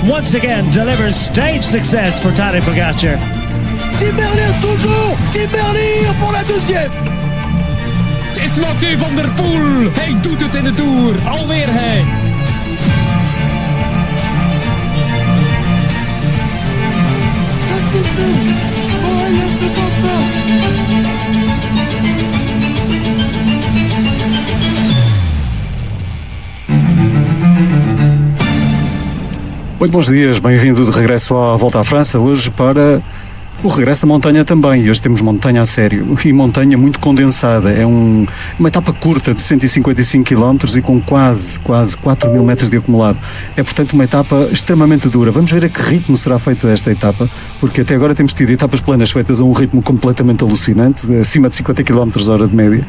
Once again delivers stage success for Tadej Pogacar. Tim Merlier toujours, Tim Merlier pour la deuxième. Het is Mathieu van der Poel. Hij doet het in de Tour. Alweer hij. Muito bons dias, bem-vindo de regresso à Volta à França, hoje para o regresso da montanha também. Hoje temos montanha a sério e montanha muito condensada. É uma etapa curta de 155 km e com quase 4.000 metros de acumulado. É, portanto, uma etapa extremamente dura. Vamos ver a que ritmo será feita esta etapa, porque até agora temos tido etapas planas feitas a um ritmo completamente alucinante, acima de 50 km hora de média.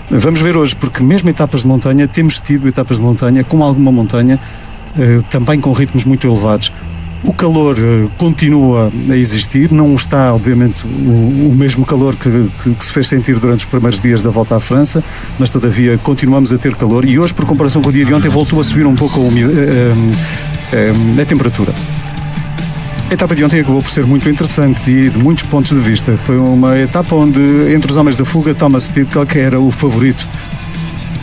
Vamos ver hoje, porque mesmo etapas de montanha, temos tido etapas de montanha com alguma montanha também com ritmos muito elevados. O calor continua a existir, não está obviamente o mesmo calor que se fez sentir durante os primeiros dias da Volta à França, mas todavia continuamos a ter calor e hoje, por comparação com o dia de ontem, voltou a subir um pouco a temperatura. A etapa de ontem acabou por ser muito interessante e de muitos pontos de vista. Foi uma etapa onde, entre os homens da fuga, Thomas Pidcock era o favorito.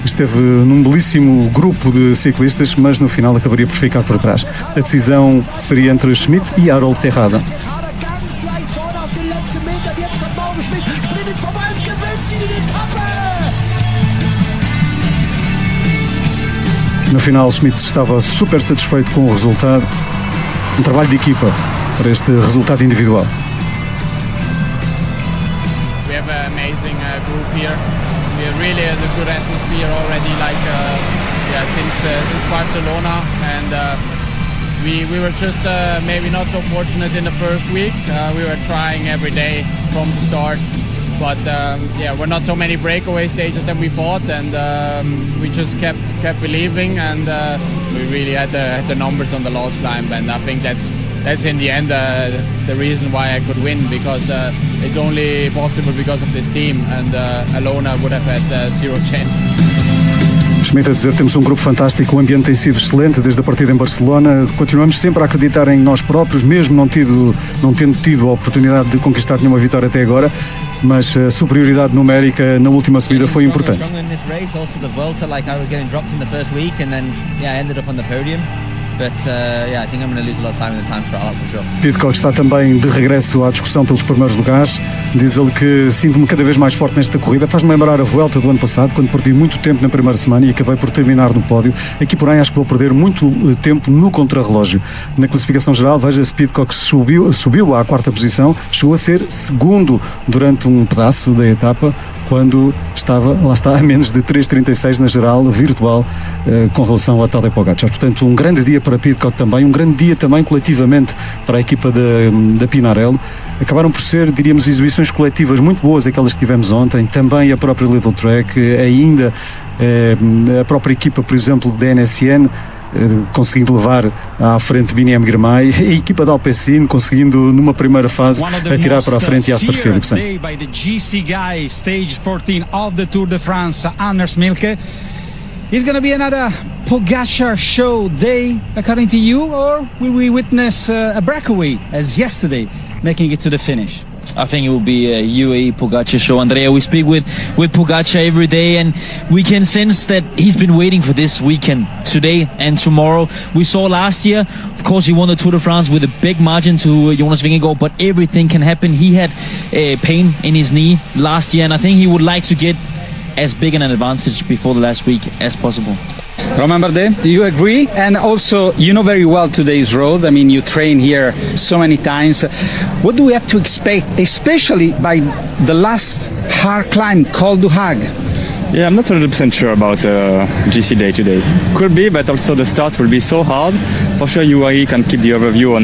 Esteve num belíssimo grupo de ciclistas, mas no final acabaria por ficar por trás. A decisão seria entre Schmidt e Harold Terrada. No final, Schmidt estava super satisfeito com o resultado. Um trabalho de equipa para este resultado individual. We have an amazing group here. We really had a good atmosphere already, since Barcelona, and we were just maybe not so fortunate in the first week. We were trying every day from the start, but we're not so many breakaway stages than we thought, and we just kept believing, and we really had the numbers on the last climb, and I think that's in the end the reason why I could win, because it's only possible because of this team, and alone I would have had zero chance. Schmidt a dizer, temos um grupo fantástico, o ambiente tem sido excelente desde a partida em Barcelona, continuamos sempre a acreditar em nós próprios, mesmo não tendo tido a oportunidade de conquistar nenhuma vitória até agora, mas a superioridade numérica na última subida foi importante. But I think I'm going to lose a lot of time in the time trial, that's for sure. Pidcock está também de regresso à discussão pelos primeiros lugares. Diz ele que sinto-me cada vez mais forte nesta corrida. Faz-me lembrar a Vuelta do ano passado, quando perdi muito tempo na primeira semana e acabei por terminar no pódio. Aqui, porém, acho que vou perder muito tempo no contrarrelógio. Na classificação geral, veja-se, Pidcock subiu à quarta posição, chegou a ser segundo durante um pedaço da etapa, quando estava, lá está, a menos de 3,36 na geral virtual com relação a Tadej Pogacar. Portanto, um grande dia para Pidcock também, um grande dia também coletivamente para a equipa da Pinarello. Acabaram por ser, diríamos, exibições coletivas muito boas, aquelas que tivemos ontem, também a própria Little Trek, ainda a própria equipa, por exemplo, da NSN, conseguindo levar à frente Biniam Girmay, a equipa da Alpecin conseguindo numa primeira fase atirar para a frente Jasper Philipsen. By the GC guy, stage 14 of the Tour de France, Anders Milke. Is going to be another Pogacar show day, according to you, or will we witness a breakaway as yesterday, making it to the finish? I think it will be a UAE Pogacar show, Andrea. We speak with Pogacar every day, and we can sense that he's been waiting for this weekend, today and tomorrow. We saw last year, of course, he won the Tour de France with a big margin to Jonas Vingegaard, but everything can happen. He had pain in his knee last year, and I think he would like to get as big an advantage before the last week as possible. Romain Bardet, do you agree? And also, you know very well today's road. I mean, you train here so many times. What do we have to expect, especially by the last hard climb, Col du Hag? Yeah, I'm not 100% sure about GC day today. Could be, but also the start will be so hard. For sure, UAE can keep the overview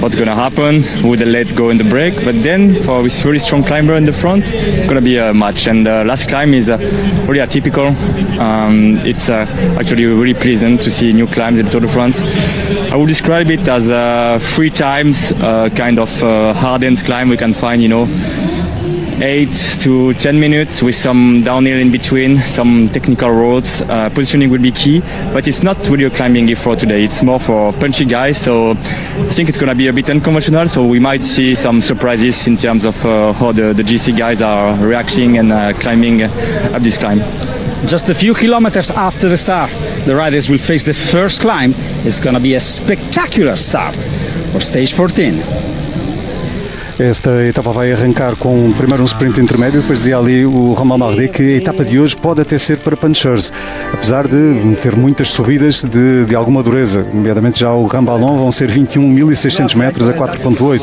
what's going to happen, who will let go in the break. But then for this really strong climber in the front, going to be a match. And the last climb is really atypical. It's actually really pleasant to see new climbs in the Tour de France. I would describe it as 3 times kind of hardened climb. We can find, 8 to 10 minutes with some downhill in between, some technical roads. Positioning will be key, but it's not really a climbing effort today. It's more for punchy guys, so I think it's going to be a bit unconventional, so we might see some surprises in terms of how the GC guys are reacting and climbing up this climb. Just a few kilometers after the start, the riders will face the first climb. It's going to be a spectacular start for stage 14. Esta etapa vai arrancar com primeiro um sprint intermédio, depois dizia ali o Romain Bardet que a etapa de hoje pode até ser para punchers, apesar de ter muitas subidas de alguma dureza, nomeadamente já o Rambalon vão ser 21.600 metros a 4.8,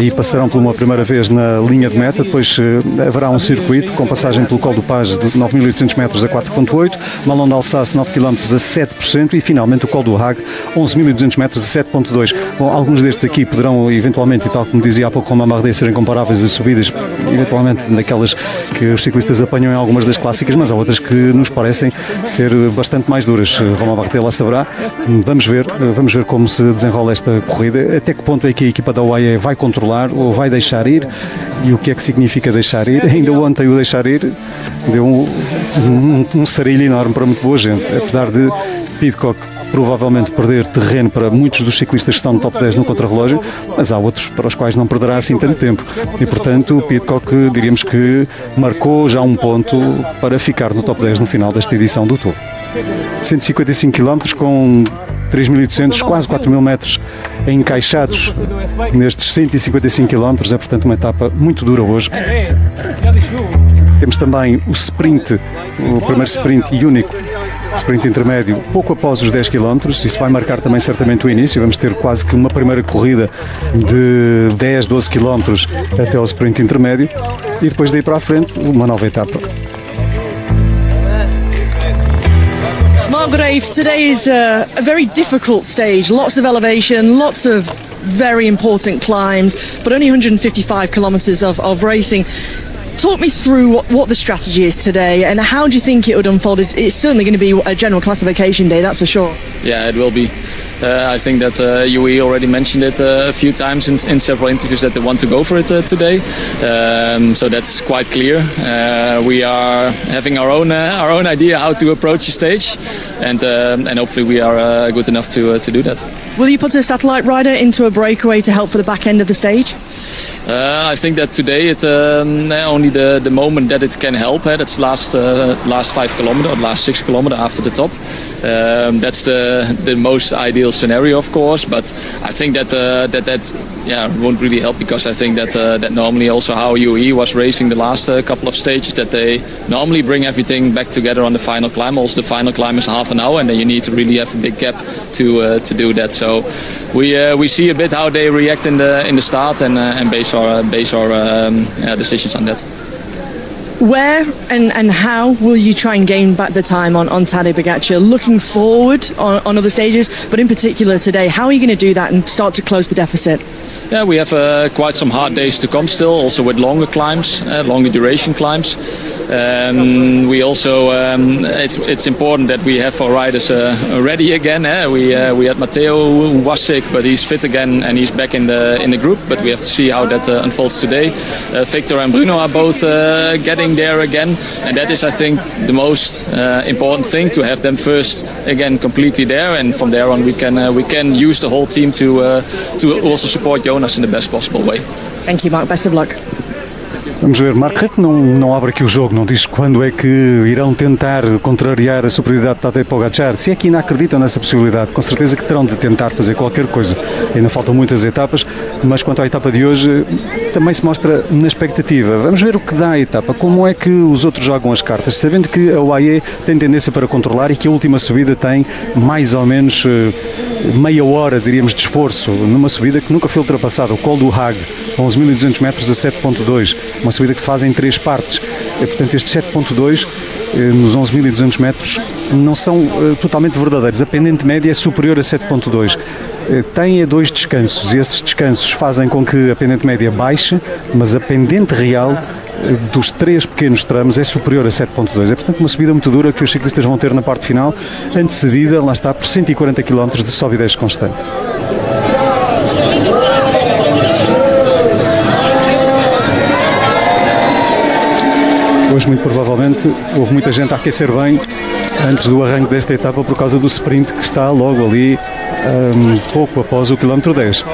e passarão por uma primeira vez na linha de meta, depois haverá um circuito com passagem pelo Col do Page de 9.800 metros a 4.8, Malon d'Alsace 9 km a 7% e finalmente o Col do Hague 11.200 metros a 7.2. Bom, alguns destes aqui poderão eventualmente, e tal como dizia há pouco Romain Bardet, serem comparáveis a subidas, eventualmente daquelas que os ciclistas apanham em algumas das clássicas, mas há outras que nos parecem ser bastante mais duras. Romain Bardet lá saberá. Vamos ver como se desenrola esta corrida, até que ponto é que a equipa da UAE vai controlar ou vai deixar ir, e o que é que significa deixar ir. Ainda ontem o deixar ir deu um sarilho enorme para muito boa gente, apesar de Pidcock provavelmente perder terreno para muitos dos ciclistas que estão no top 10 no contrarrelógio, mas há outros para os quais não perderá assim tanto tempo. E portanto, o Pidcock diríamos que marcou já um ponto para ficar no top 10 no final desta edição do Tour. 155 km com 3.800, quase 4.000 metros encaixados nestes 155 km, é portanto uma etapa muito dura hoje. Temos também o sprint, o primeiro sprint e único sprint intermédio, pouco após os 10 km, isso vai marcar também certamente o início, vamos ter quase que uma primeira corrida de 10, 12 km até ao sprint intermédio e depois daí para a frente uma nova etapa. Marc Grave, today is a very difficult stage, lots of elevation, lots of very important climbs, but only 155 kilometres of racing. Talk me through what the strategy is today and how do you think it would unfold? It's certainly going to be a general classification day, that's for sure. Yeah, it will be. I think that UE already mentioned it a few times in several interviews that they want to go for it today. So that's quite clear. We are having our own idea how to approach the stage, and hopefully we are good enough to do that. Will you put a satellite rider into a breakaway to help for the back end of the stage? I think that today it only the moment that it can help. That's last 5 kilometers or last 6 kilometers after the top. That's the most ideal scenario, of course. But I think that won't really help, because I think that normally also how UE was racing the last couple of stages, that they normally bring everything back together on the final climb. Also, the final climb is half an hour, and then you need to really have a big gap to do that. So we see a bit how they react in the start and base our decisions on that. Where and how will you try and gain back the time on Tadej Pogačar? Looking forward on other stages, but in particular today, how are you going to do that and start to close the deficit? Yeah, we have quite some hard days to come still, also with longer climbs, longer duration climbs. We also, it's important that we have our riders ready again. We had Matteo who was sick, but he's fit again and he's back in the group. But we have to see how that unfolds today. Victor and Bruno are both getting there again, and that is, I think, the most important thing, to have them first again completely there, and from there on we can use the whole team to also support Jonas in the best possible way. Thank you, Mark. Best of luck. Vamos ver, Marc Rep não abre aqui o jogo, não diz quando é que irão tentar contrariar a superioridade de Tadej Pogačar. Se é que ainda acreditam nessa possibilidade, com certeza que terão de tentar fazer qualquer coisa. Ainda faltam muitas etapas, mas quanto à etapa de hoje, também se mostra na expectativa. Vamos ver o que dá a etapa, como é que os outros jogam as cartas, sabendo que a UAE tem tendência para controlar e que a última subida tem mais ou menos meia hora, diríamos, de esforço, numa subida que nunca foi ultrapassada, o Col do Hague, 11.200 metros a 7.2, uma subida que se faz em 3 partes, e portanto estes 7.2 nos 11.200 metros não são totalmente verdadeiros, a pendente média é superior a 7.2. tem 2 descansos e esses descansos fazem com que a pendente média baixe, mas a pendente real dos 3 pequenos tramos é superior a 7.2. É, portanto, uma subida muito dura que os ciclistas vão ter na parte final, antecedida, lá está, por 140 km de sobe e desce constante. Hoje, muito provavelmente, houve muita gente a aquecer bem antes do arranque desta etapa por causa do sprint que está logo ali, pouco após o quilómetro 10.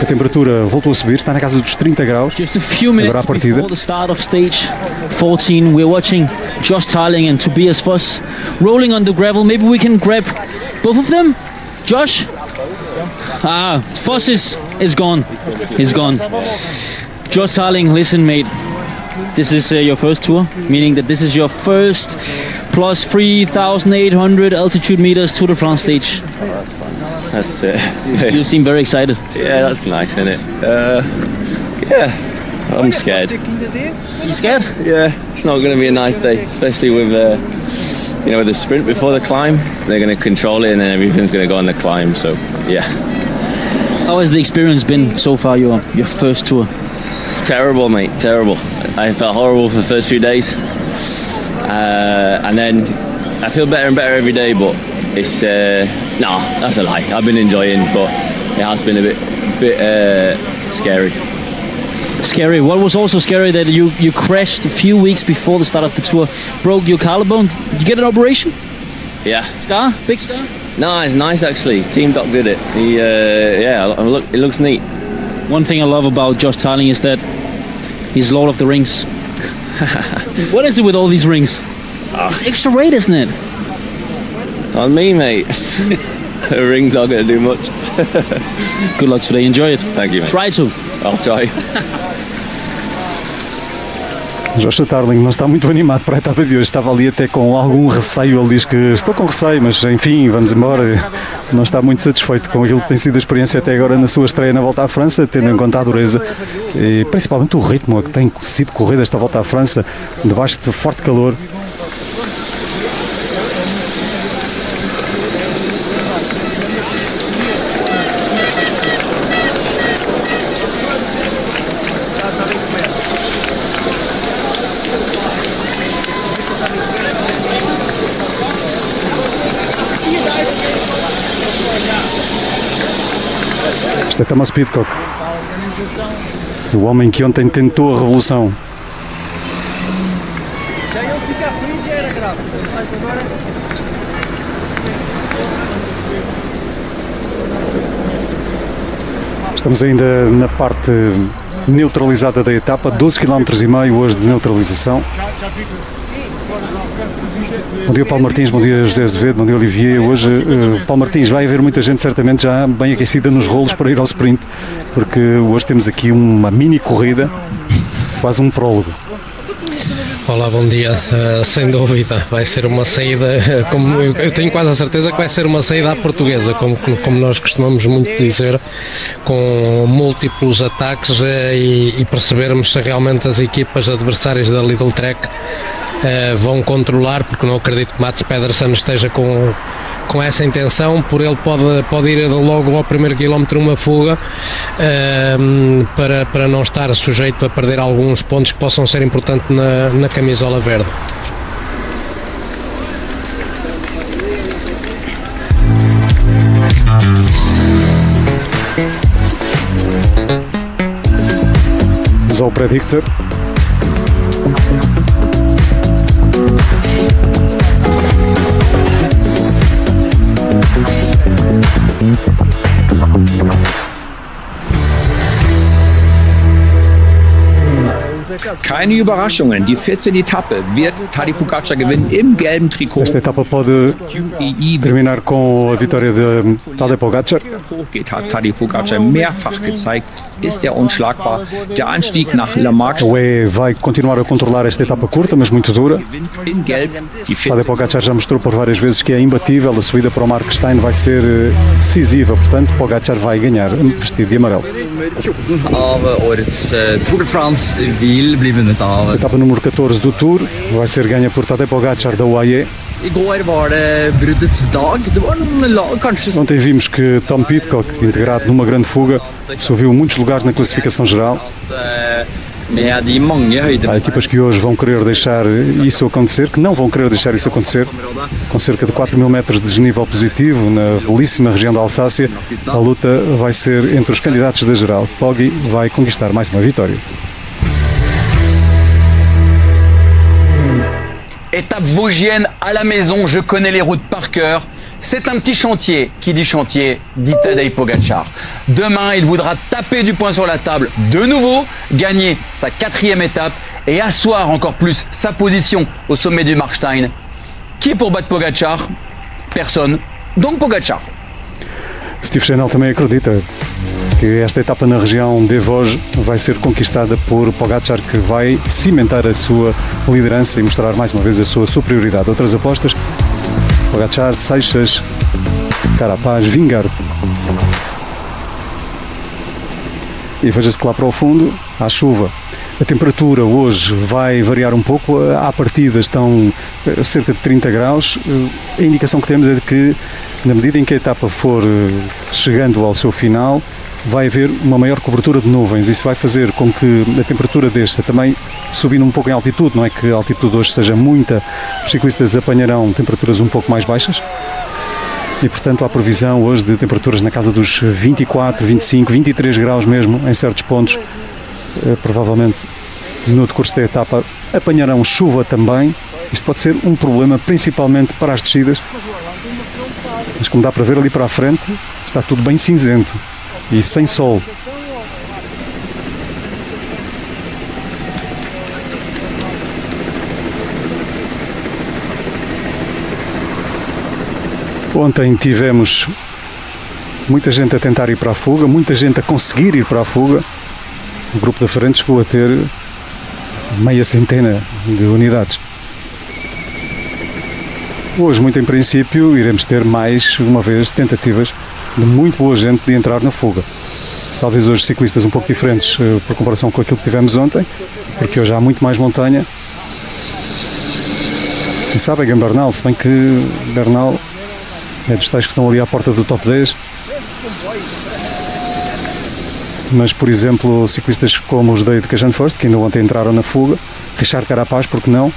A temperatura voltou a subir, está na casa dos 30 graus. Just a few minutes before the start of stage 14, we're watching Josh Tarling and Tobias Foss rolling on the gravel. Maybe we can grab both of them. Josh? Foss is gone. He's gone. Josh Tarling, listen, mate. This is your first tour, meaning that this is your first plus 3,800 altitude meters Tour de France stage. That's it. You seem very excited. Yeah, that's nice, isn't it? Yeah, I'm scared. You scared? Yeah, it's not going to be a nice day, especially with with the sprint before the climb. They're going to control it, and then everything's going to go on the climb. So, yeah. How has the experience been so far? Your first tour? Terrible, mate. Terrible. I felt horrible for the first few days, and then I feel better and better every day. But it's that's a lie. I've been enjoying, but it has been a bit scary. Scary. What was also scary that you crashed a few weeks before the start of the tour, broke your collarbone. Did you get an operation? Yeah. Scar? Big scar? No, it's nice actually. Team Doc did it. It looks neat. One thing I love about Josh Tarling is that he's Lord of the Rings. What is it with all these rings? It's extra weight, isn't it? On me, mate. The rings aren't going to do much. Good luck today. Enjoy it. Thank you, mate. Try to. I'll try. Josh Tarling não está muito animado para a etapa de hoje, estava ali até com algum receio, ele diz que estou com receio, mas enfim, vamos embora. Não está muito satisfeito com aquilo que tem sido a experiência até agora na sua estreia na Volta à França, tendo em conta a dureza e principalmente o ritmo a que tem sido corrida esta Volta à França, debaixo de forte calor. Este é Thomas Pidcock, o homem que ontem tentou a revolução. Estamos ainda na parte neutralizada da etapa, 12,5 km hoje de neutralização. Bom dia, Paulo Martins, bom dia, José Azevedo, bom dia, Olivier. Hoje, Paulo Martins, vai haver muita gente certamente já bem aquecida nos rolos para ir ao sprint, porque hoje temos aqui uma mini corrida, quase um prólogo. Olá, bom dia. Sem dúvida, vai ser uma saída, como eu tenho quase a certeza que vai ser uma saída à portuguesa, como nós costumamos muito dizer, com múltiplos ataques e percebermos se realmente as equipas adversárias da Lidl Trek vão controlar, porque não acredito que Mats Pedersen esteja com essa intenção. Por ele pode ir logo ao primeiro quilómetro uma fuga para não estar sujeito a perder alguns pontos que possam ser importantes na camisola verde. Vamos ao Predictor. Keine Überraschungen. Die 14. Etappe wird Tadej Pogačar gewinnen im gelben Trikot. Esta etapa pode terminar com a vitória de Tadej Pogačar. Hochgeht, hat Tadej Pogačar mehrfach gezeigt, ist er unschlagbar. Der Anstieg nach La Marche. O E vai continuar a controlar esta etapa curta, mas muito dura. In gelb. Tadej Pogačar já mostrou por várias vezes que é imbatível. A subida para o Markstein vai ser decisiva, portanto Pogačar vai ganhar vestido de amarelo. Av årets Tour de France vil bli vunnet av. A etapa número 14 do Tour vai ser ganha por Tadej Pogačar da UAE. Igår var det bruddets dag. Det var kanskje... Ontem vimos que Tom Pidcock, integrado numa grande fuga, subiu muitos lugares na classificação geral. Há equipas que hoje vão querer deixar isso acontecer, que não vão querer deixar isso acontecer. Com cerca de 4.000 metros de desnível positivo na belíssima região da Alsácia, a luta vai ser entre os candidatos da geral. Poggi vai conquistar mais uma vitória. Étape vosgienne à la maison, je connais les routes par cœur. C'est un petit chantier. Qui dit chantier dit Tadej Pogačar. Demain, il voudra taper du poing sur la table de nouveau, gagner sa 4e étape et asseoir encore plus sa position au sommet du Markstein. Qui pour battre Pogačar? Personne. Donc Pogačar. Steve Chenel também acredita que esta etapa na região de Vosges vai ser conquistada por Pogačar, que vai cimentar a sua liderança e mostrar mais uma vez a sua superioridade. Outras apostas: Pogačar, Seixas, Carapaz, Vingegaard. E veja-se que lá para o fundo há chuva. A temperatura hoje vai variar um pouco, à partida estão cerca de 30 graus. A indicação que temos é de que, na medida em que a etapa for chegando ao seu final, vai haver uma maior cobertura de nuvens. Isso vai fazer com que a temperatura desça também subindo um pouco em altitude. Não é que a altitude hoje seja muita, os ciclistas apanharão temperaturas um pouco mais baixas. E, portanto, há previsão hoje de temperaturas na casa dos 24, 25, 23 graus mesmo, em certos pontos. Provavelmente, no decurso da etapa, apanharão chuva também. Isto pode ser um problema, principalmente para as descidas. Mas, como dá para ver ali para a frente, está tudo bem cinzento e sem sol. Ontem tivemos muita gente a tentar ir para a fuga, muita gente a conseguir ir para a fuga. O grupo da frente chegou a ter meia centena de unidades. Hoje, muito em princípio, iremos ter mais uma vez tentativas de muito boa gente de entrar na fuga. Talvez hoje ciclistas um pouco diferentes por comparação com aquilo que tivemos ontem, porque hoje há muito mais montanha. E sabem, Bernal, se bem que Bernal é dos tais que estão ali à porta do top 10. Mas, por exemplo, ciclistas como os David Cajan-First, que ainda ontem entraram na fuga, Richard Carapaz, porque não,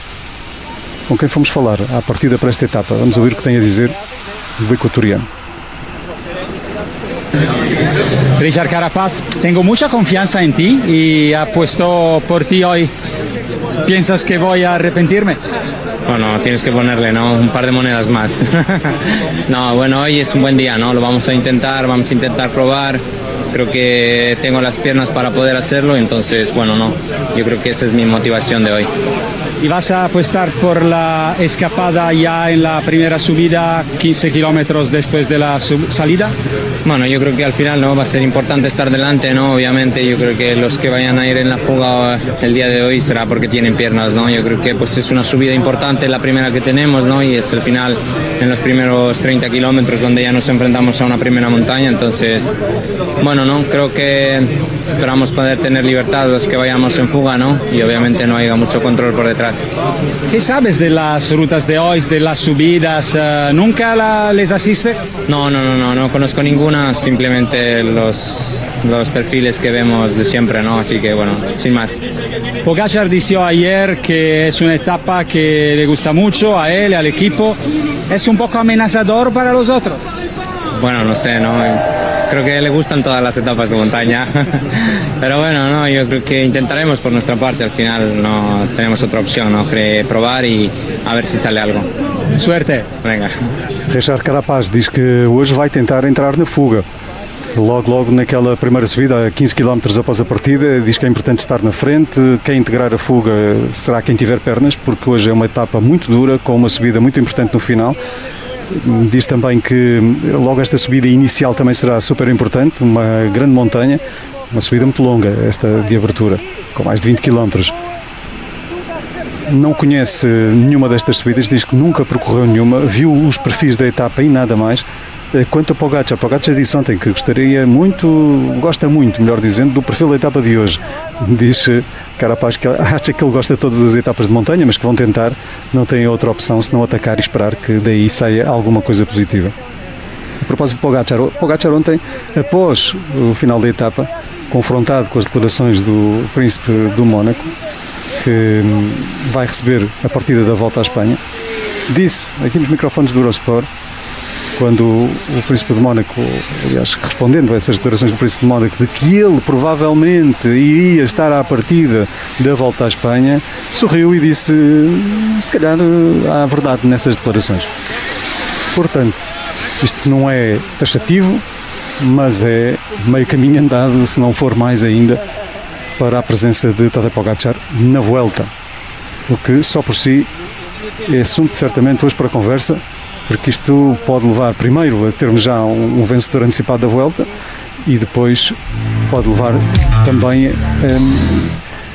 com quem fomos falar à partida para esta etapa. Vamos ouvir o que tem a dizer o equatoriano. Richard Carapaz, tengo mucha confianza en ti y apuesto por ti hoy. ¿Piensas que voy a arrepentirme? Bueno, tienes que ponerle, ¿no? Un par de monedas más. No, bueno, hoy es un buen día, ¿no? Lo vamos a intentar probar. Creo que tengo las piernas para poder hacerlo, entonces, bueno, no. Yo creo que esa es mi motivación de hoy. ¿Y vas a apostar por la escapada ya en la primera subida, 15 kilómetros después de la salida? Bueno, yo creo que al final no va a ser importante estar delante, ¿no? Obviamente, yo creo que los que vayan a ir en la fuga el día de hoy será porque tienen piernas, ¿no? Yo creo que pues es una subida importante, la primera que tenemos, ¿no? Y es el final en los primeros 30 kilómetros donde ya nos enfrentamos a una primera montaña, entonces, bueno, ¿no? Creo que esperamos poder tener libertad los que vayamos en fuga, ¿no? Y obviamente no haya mucho control por detrás. ¿Qué sabes de las rutas de hoy, de las subidas? ¿Nunca les asistes? No conozco ninguna, simplemente los perfiles que vemos de siempre, ¿no? Así que bueno, sin más. Pogačar dijo ayer que es una etapa que le gusta mucho a él y al equipo. ¿Es un poco amenazador para los otros? Bueno, no sé, ¿no? Creo que le gustan todas las etapas de montaña. Pero bueno, no, yo creo que intentaremos por nuestra parte. Al final no tenemos otra opción, ¿no? Probar y a ver si sale algo. Suerte. Venga. Richard Carapaz diz que hoje vai tentar entrar na fuga. Logo naquela primeira subida, a 15 km após a partida, diz que é importante estar na frente. Quem integrar a fuga será quem tiver pernas, porque hoje é uma etapa muito dura, com uma subida muito importante no final. Diz também que logo esta subida inicial também será super importante, uma grande montanha, uma subida muito longa, esta de abertura, com mais de 20 km. Não conhece nenhuma destas subidas, diz que nunca percorreu nenhuma, viu os perfis da etapa e nada mais, Quanto a Pogacar disse ontem que gosta muito, melhor dizendo, do perfil da etapa de hoje. Diz Carapaz que acha que ele gosta de todas as etapas de montanha, mas que vão tentar, não tem outra opção senão atacar e esperar que daí saia alguma coisa positiva. A propósito de Pogacar ontem, após o final da etapa, confrontado com as declarações do Príncipe do Mónaco, que vai receber a partida da Volta à Espanha, disse aqui nos microfones do Eurosport, quando o Príncipe de Mónaco, aliás, respondendo a essas declarações do Príncipe de Mónaco, de que ele provavelmente iria estar à partida da Volta à Espanha, sorriu e disse, se calhar há verdade nessas declarações. Portanto, isto não é taxativo, mas é meio caminho andado, se não for mais ainda, para a presença de Tadej Pogacar na Vuelta, o que só por si é assunto certamente hoje para a conversa, porque isto pode levar primeiro a termos já um vencedor antecipado da Vuelta e depois pode levar também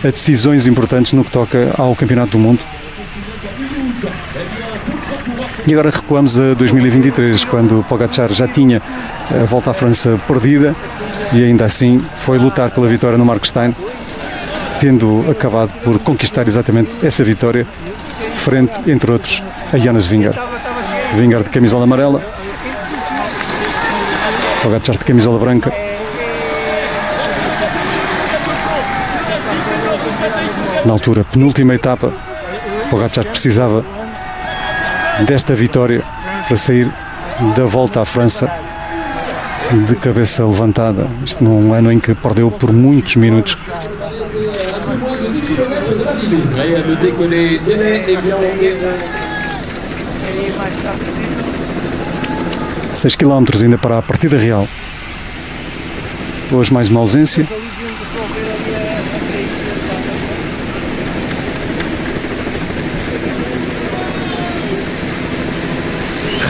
a decisões importantes no que toca ao Campeonato do Mundo. E agora recuamos a 2023, quando Pogacar já tinha a Volta à França perdida e ainda assim foi lutar pela vitória no Markstein, tendo acabado por conquistar exatamente essa vitória frente, entre outros, a Jonas Vingegaard. Vingegaard de camisola amarela, Pogacar de camisola branca. Na altura, penúltima etapa, Pogacar precisava desta vitória para sair da Volta à França de cabeça levantada. Isto num ano em que perdeu por muitos minutos. 6 km ainda para a partida real. Hoje mais uma ausência.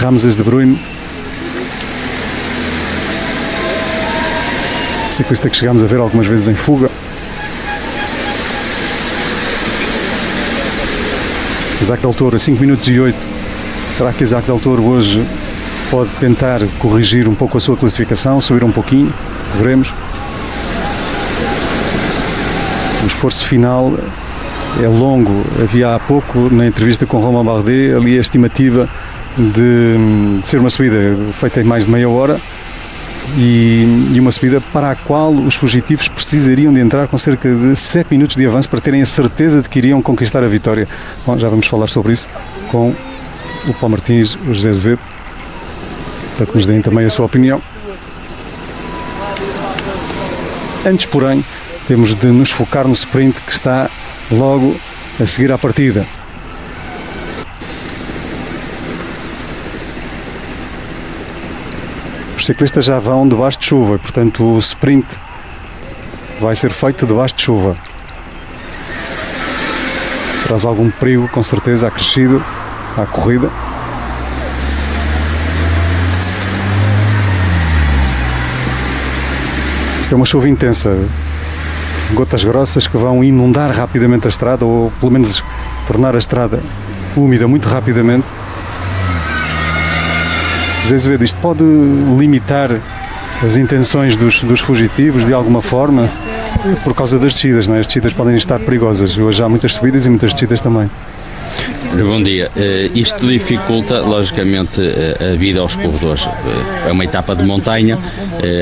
Ramses de Bruyne, ciclista que chegámos a ver algumas vezes em fuga. Isaac Del Toro a 5 minutos e 8. Será que Isaac Del Toro hoje pode tentar corrigir um pouco a sua classificação, subir um pouquinho? Veremos. O esforço final é longo. Havia há pouco, na entrevista com Romain Bardet, ali a estimativa de ser uma subida feita em mais de meia hora e uma subida para a qual os fugitivos precisariam de entrar com cerca de 7 minutos de avanço para terem a certeza de que iriam conquistar a vitória. Bom, já vamos falar sobre isso com o Paulo Martins, o José Azevedo, para que nos deem também a sua opinião. Antes, porém, temos de nos focar no sprint que está logo a seguir à partida. Os ciclistas já vão debaixo de chuva, portanto o sprint vai ser feito debaixo de chuva. Traz algum perigo, com certeza, acrescido à corrida. Isto é uma chuva intensa, gotas grossas que vão inundar rapidamente a estrada, ou pelo menos tornar a estrada úmida muito rapidamente. José Azevedo, isto pode limitar as intenções dos fugitivos de alguma forma, por causa das descidas, não é? As descidas podem estar perigosas. Hoje há muitas subidas e muitas descidas também. Bom dia. Isto dificulta, logicamente, a vida aos corredores. É uma etapa de montanha,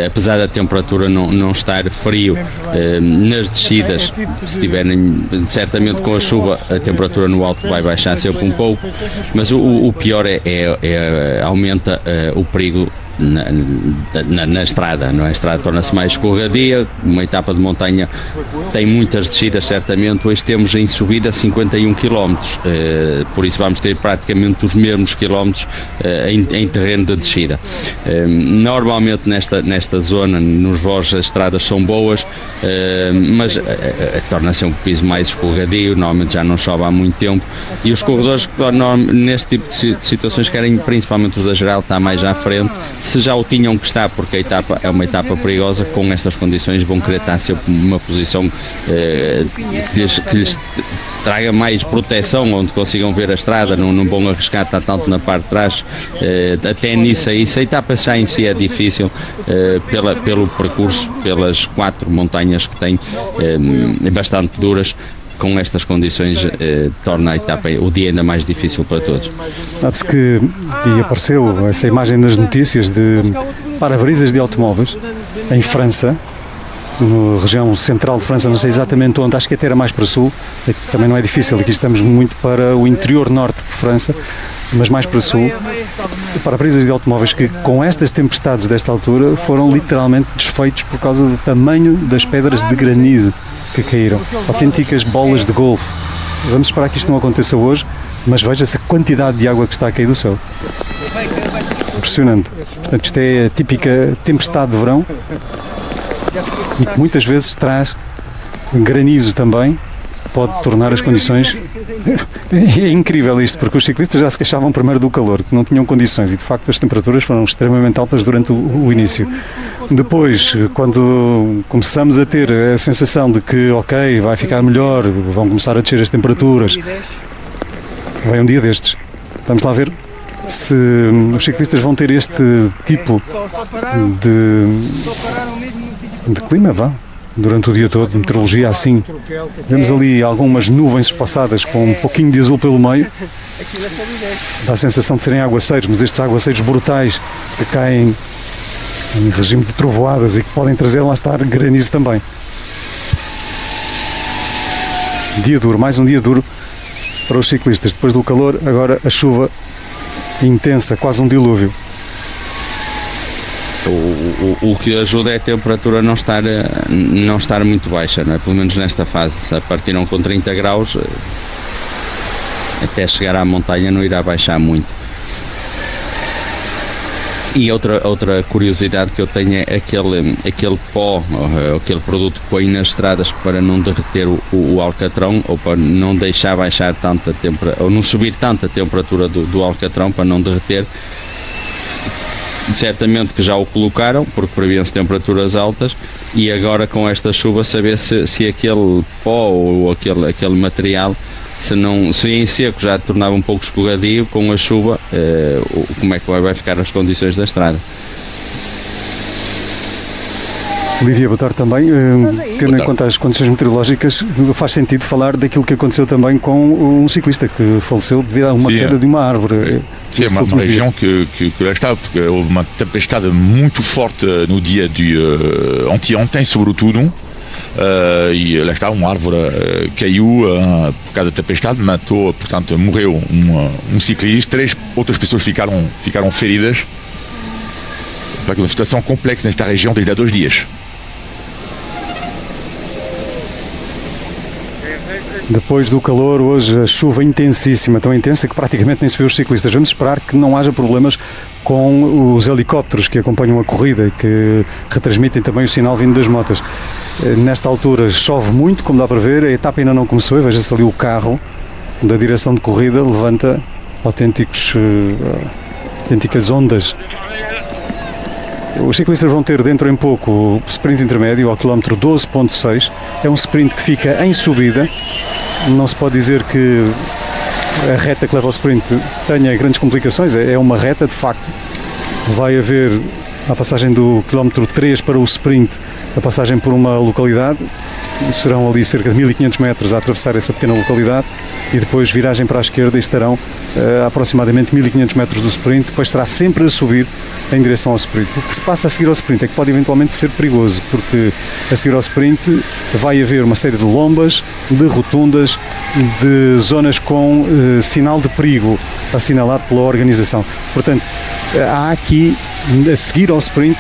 apesar da temperatura não estar frio, nas descidas, se estiverem certamente com a chuva, a temperatura no alto vai baixar sempre um pouco, mas o pior é aumenta o perigo na estrada, não é? A estrada torna-se mais escorregadia, uma etapa de montanha tem muitas descidas, certamente. Hoje temos em subida 51 km, por isso vamos ter praticamente os mesmos quilómetros em terreno de descida. Normalmente nesta zona, nos vós, as estradas são boas, mas torna-se um piso mais escorregadio, normalmente já não chove há muito tempo, e os corredores neste tipo de situações querem, principalmente os da geral, estar mais à frente. Se já o tinham que estar, porque a etapa é uma etapa perigosa, com estas condições vão querer estar sempre numa posição que lhes traga mais proteção, onde consigam ver a estrada, não vão arriscar estar tanto na parte de trás. Até nisso aí, se a etapa já em si é difícil, pelo percurso, pelas 4 montanhas que tem, bastante duras, com estas condições torna a etapa, o dia ainda mais difícil para todos. Nota-se que e apareceu essa imagem nas notícias de para-brisas de automóveis em França, na região central de França, não sei exatamente onde, acho que até era mais para sul, também não é difícil, aqui estamos muito para o interior norte de França, mas mais para sul, para-brisas de automóveis que com estas tempestades desta altura foram literalmente desfeitos por causa do tamanho das pedras de granizo que caíram, autênticas bolas de golfe. Vamos esperar que isto não aconteça hoje, mas veja-se a quantidade de água que está a cair do céu. Impressionante. Portanto, isto é a típica tempestade de verão e que muitas vezes traz granizo também, pode tornar as condições... É incrível isto, porque os ciclistas já se queixavam primeiro do calor, que não tinham condições, e de facto as temperaturas foram extremamente altas durante o início. Depois, quando começamos a ter a sensação de que, ok, vai ficar melhor, vão começar a descer as temperaturas, vai um dia destes. Vamos lá ver se os ciclistas vão ter este tipo de clima, durante o dia todo, de meteorologia assim. Vemos ali algumas nuvens espaçadas com um pouquinho de azul pelo meio. Dá a sensação de serem aguaceiros, mas estes aguaceiros brutais que caem em regime de trovoadas e que podem trazer, lá estar, granizo também. Dia duro, mais um dia duro para os ciclistas. Depois do calor, agora a chuva intensa, quase um dilúvio. O que ajuda é a temperatura não estar muito baixa, não é? Pelo menos nesta fase. Se partiram com 30 graus, até chegar à montanha não irá baixar muito. E outra curiosidade que eu tenho é aquele pó, aquele produto que põe nas estradas para não derreter o alcatrão, ou para não deixar baixar tanta temperatura, ou não subir tanta a temperatura do alcatrão para não derreter. Certamente que já o colocaram, porque previam-se temperaturas altas, e agora com esta chuva saber se aquele pó ou aquele material, se em seco já tornava um pouco escorregadio, com a chuva, como é que vai ficar as condições da estrada. Olivia, boa tarde também. Tendo em conta as condições meteorológicas, faz sentido falar daquilo que aconteceu também com um ciclista que faleceu devido a uma queda de uma árvore. Sim, é uma região que lá está, porque houve uma tempestade muito forte no dia de anteontem, sobretudo. E lá está, uma árvore caiu por causa da tempestade, matou, portanto, morreu um ciclista, 3 outras pessoas ficaram feridas. É uma situação complexa nesta região desde há 2 dias. Depois do calor, hoje a chuva intensíssima, tão intensa que praticamente nem se vê os ciclistas. Vamos esperar que não haja problemas com os helicópteros que acompanham a corrida e que retransmitem também o sinal vindo das motas. Nesta altura chove muito, como dá para ver, a etapa ainda não começou, e veja-se ali o carro da direção de corrida, levanta autênticas ondas. Os ciclistas vão ter dentro em pouco o sprint intermédio ao quilómetro 12.6. É um sprint que fica em subida. Não se pode dizer que a reta que leva ao sprint tenha grandes complicações. É uma reta, de facto. Vai haver a passagem do quilómetro 3 para o sprint, a passagem por uma localidade. Serão ali cerca de 1500 metros a atravessar essa pequena localidade, e depois viragem para a esquerda e estarão a aproximadamente 1500 metros do sprint. Depois será sempre a subir em direção ao sprint. O que se passa a seguir ao sprint é que pode eventualmente ser perigoso, porque a seguir ao sprint vai haver uma série de lombas, de rotundas, de zonas com sinal de perigo assinalado pela organização. Portanto, há aqui, a seguir ao sprint,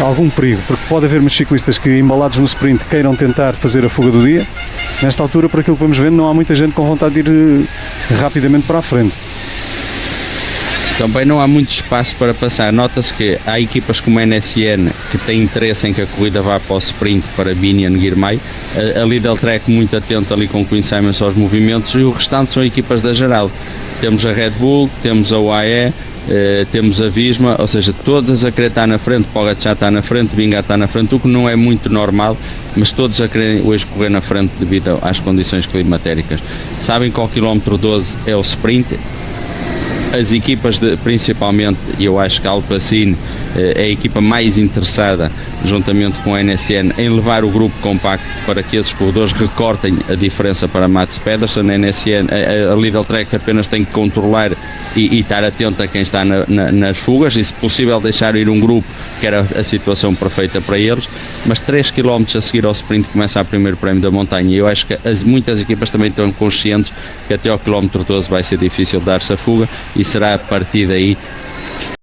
algum perigo, porque pode haver muitos ciclistas que, embalados no sprint, queiram tentar fazer a fuga do dia. Nesta altura, por aquilo que vamos ver, não há muita gente com vontade de ir rapidamente para a frente. Também não há muito espaço para passar. Nota-se que há equipas como a NSN que têm interesse em que a corrida vá para o sprint, para Binion, Girmay. A Lidl Trek muito atenta ali com Queen Simons aos movimentos, e o restante são equipas da geral. Temos a Red Bull, temos a UAE, temos a Visma, ou seja, todas a querer estar na frente, Pogačar está na frente, Vingegaard está na frente, o que não é muito normal, mas todos a querem hoje correr na frente devido às condições climatéricas. Sabem que ao quilómetro 12 é o sprint. As equipas, principalmente, eu acho que a Alpecin é a equipa mais interessada, juntamente com a NSN, em levar o grupo compacto para que esses corredores recortem a diferença para Mats Pedersen. A NSN, a Lidl Trek apenas tem que controlar e estar atento a quem está nas fugas e, se possível, deixar ir um grupo, que era a situação perfeita para eles. Mas 3 km a seguir ao sprint começa o primeiro prémio da montanha, e eu acho que muitas equipas também estão conscientes que até ao quilómetro 12 vai ser difícil dar-se a fuga, e será a partir daí